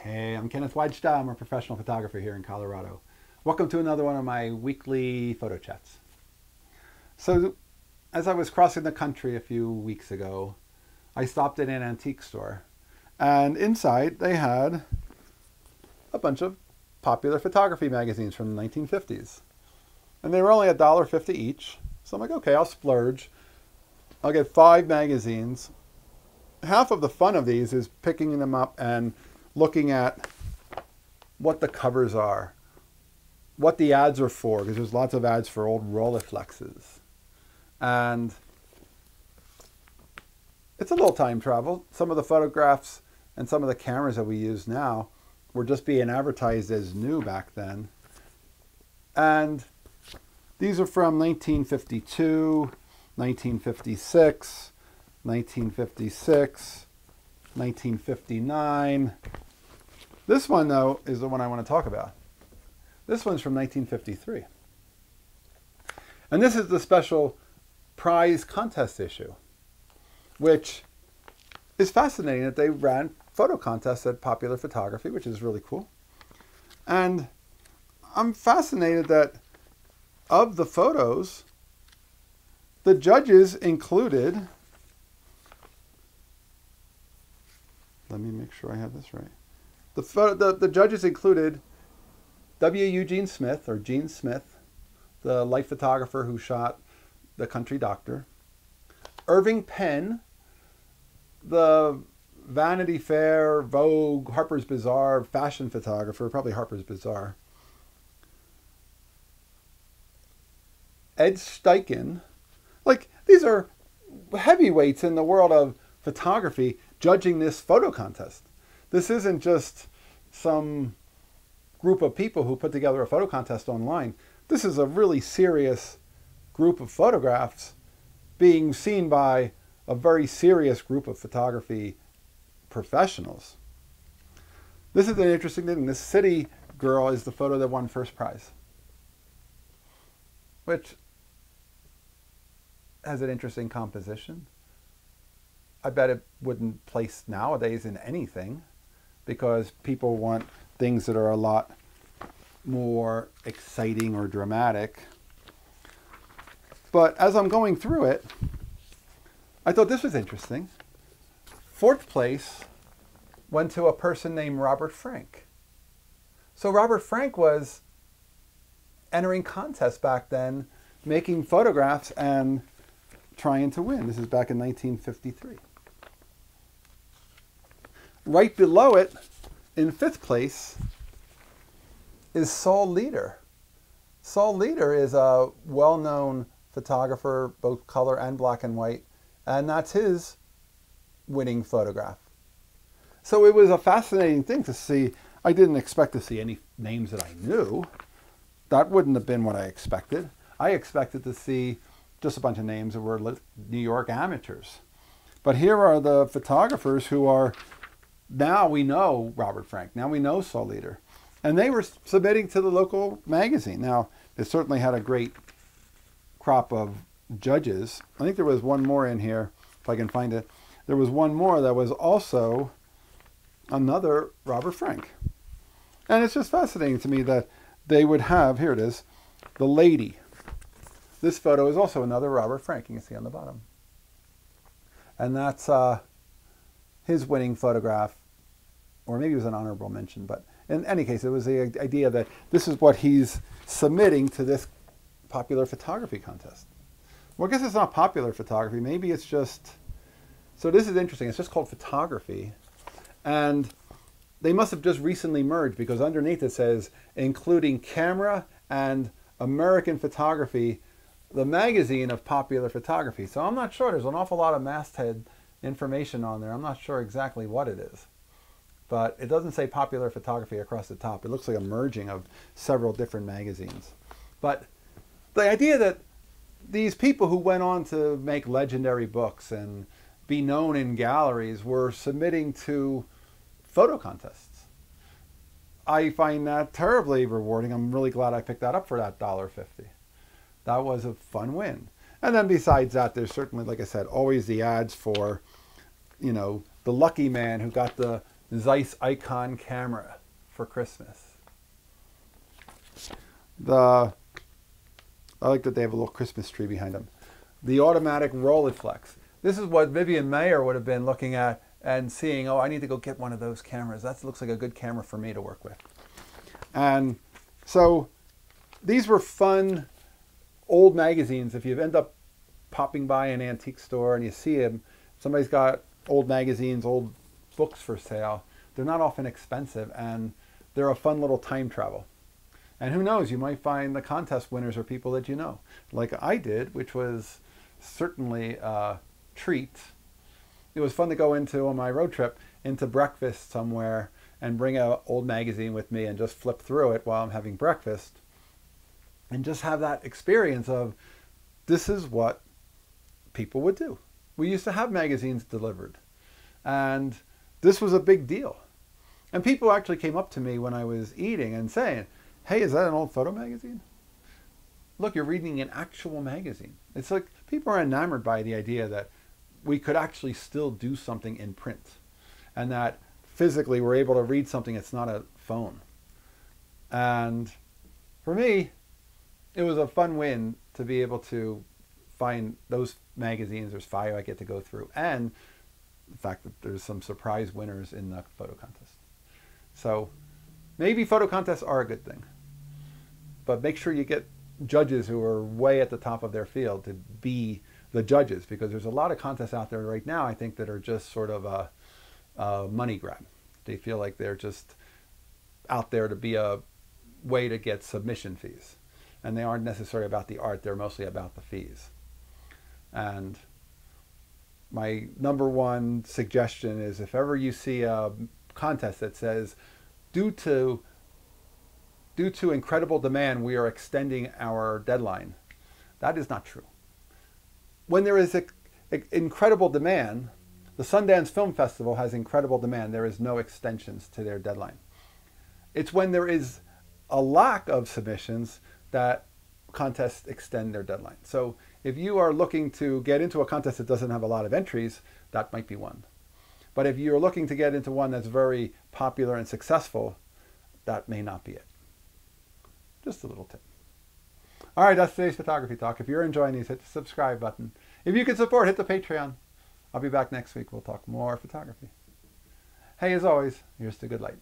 Hey, I'm Kenneth Wajda. I'm a professional photographer here in Colorado. Welcome to another one of my weekly photo chats. So, as I was crossing the country a few weeks ago, I stopped in an antique store, and inside they had a bunch of popular photography magazines from the 1950s. And they were only $1.50 each. So I'm like, okay, I'll splurge. I'll get 5 magazines. Half of the fun of these is picking them up and looking at what the covers are, what the ads are for, because there's lots of ads for old Rolleiflexes. And it's a little time travel. Some of the photographs and some of the cameras that we use now were just being advertised as new back then. And these are from 1952, 1956, 1956, 1959. This one, though, is the one I want to talk about. This one's from 1953. And this is the special prize contest issue, which is fascinating that they ran photo contests at Popular Photography, which is really cool. And I'm fascinated that of the photos, the judges included, let me make sure I have this right. The judges included W. Eugene Smith, or Gene Smith, the life photographer who shot The Country Doctor. Irving Penn, the Vanity Fair, Vogue, Harper's Bazaar fashion photographer, probably Harper's Bazaar. Ed Steichen. Like, these are heavyweights in the world of photography judging this photo contest. This isn't just some group of people who put together a photo contest online. This is a really serious group of photographs being seen by a very serious group of photography professionals. This is an interesting thing. This city girl is the photo that won first prize, which has an interesting composition. I bet it wouldn't place nowadays in anything because people want things that are a lot more exciting or dramatic. But as I'm going through it, I thought this was interesting. 4th place went to a person named Robert Frank. So Robert Frank was entering contests back then, making photographs and trying to win. This is back in 1953. Right below it, in 5th place, is Saul Leader. Saul Leader is a well-known photographer, both color and black and white, and that's his winning photograph. So it was a fascinating thing to see. I didn't expect to see any names that I knew. That wouldn't have been what I expected. I expected to see just a bunch of names that were New York amateurs. But here are the photographers who are, now we know Robert Frank, now we know Saul Leader. And they were submitting to the local magazine. Now, it certainly had a great crop of judges. I think there was one more in here, if I can find it. There was one more that was also another Robert Frank. And it's just fascinating to me that they would have, here it is, the lady. This photo is also another Robert Frank, you can see on the bottom. And that's his winning photograph, or maybe it was an honorable mention, but in any case, it was the idea that this is what he's submitting to this popular photography contest. Well, I guess it's not popular photography, maybe it's just, so this is interesting, it's just called photography, and they must have just recently merged because underneath it says, including camera and American photography, the magazine of popular photography. So I'm not sure, there's an awful lot of masthead information on there. I'm not sure exactly what it is. But it doesn't say popular photography across the top. It looks like a merging of several different magazines. But the idea that these people who went on to make legendary books and be known in galleries were submitting to photo contests, I find that terribly rewarding. I'm really glad I picked that up for that $1.50. That was a fun win. And then besides that, there's certainly, like I said, always the ads for, you know, the lucky man who got the Zeiss Icon camera for Christmas. I like that they have a little Christmas tree behind them. The automatic Rolleiflex. This is what Vivian Mayer would have been looking at and seeing, oh, I need to go get one of those cameras. That looks like a good camera for me to work with. And so these were fun old magazines. If you end up popping by an antique store and you see them, somebody's got old magazines, old books for sale. They're not often expensive, and they're a fun little time travel. And who knows, you might find the contest winners are people that you know, like I did, which was certainly a treat. It was fun to go into, on my road trip, into breakfast somewhere and bring an old magazine with me and just flip through it while I'm having breakfast and just have that experience of, this is what people would do. We used to have magazines delivered, and this was a big deal. And people actually came up to me when I was eating and saying, hey, is that an old photo magazine? Look, you're reading an actual magazine. It's like people are enamored by the idea that we could actually still do something in print, and that physically we're able to read something that's not a phone. And for me, it was a fun win to be able to find those magazines. There's 5 I get to go through, and the fact that there's some surprise winners in the photo contest. So maybe photo contests are a good thing, but make sure you get judges who are way at the top of their field to be the judges, because there's a lot of contests out there right now, I think, that are just sort of a money grab. They feel like they're just out there to be a way to get submission fees, and they aren't necessarily about the art, they're mostly about the fees. And my number one suggestion is, if ever you see a contest that says, due to incredible demand, we are extending our deadline, that is not true. When there is incredible demand, the Sundance Film Festival has incredible demand. There is no extensions to their deadline. It's when there is a lack of submissions that contests extend their deadline. So if you are looking to get into a contest that doesn't have a lot of entries, that might be one. But if you're looking to get into one that's very popular and successful, that may not be it. Just a little tip. All right, that's today's photography talk. If you're enjoying these, hit the subscribe button. If you can support, hit the Patreon. I'll be back next week. We'll talk more photography. Hey, as always, here's to good light.